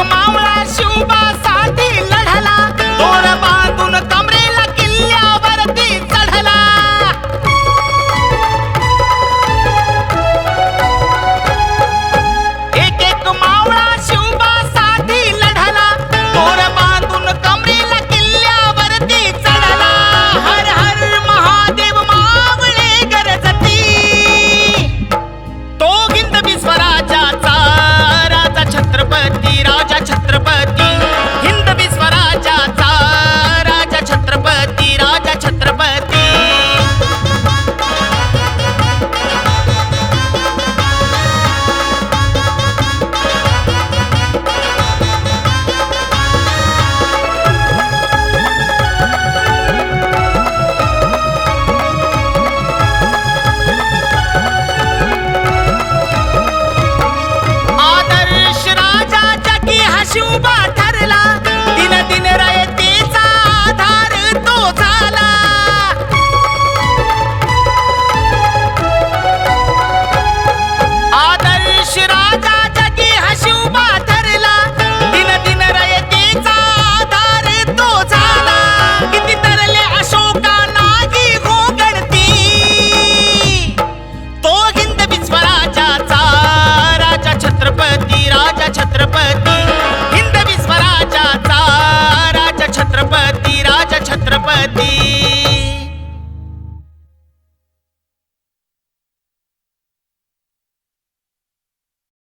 मावळा शिवबासाठी लढला, दोर बांधून कमरेला किल्ल्यावरती चढला. एक एक मावळा शिवबासाठी लढला, दोर बांधून कमरेला किल्ल्यावरती चढला. हर हर महादेव मावळे गरजती, तो हिंदवी स्वराज्याचा राजा छत्रपती, राजा छत्रपती. हिंदवी स्वराज्याचा राजा छत्रपती, राजा छत्रपती. आदर्श राजाचा की हा शिवबा ठरला, दिन दिन रयतेचा आधार तो झाला. आदर्श राजाचा की हा शिवबा ठरला, दिन दिन रयतेचा आधार तो झाला. किती तरले अशोका नागी घोगणती, तो हिंदवी स्वराज्याचा राजा छत्रपती, राजा छत्रपती.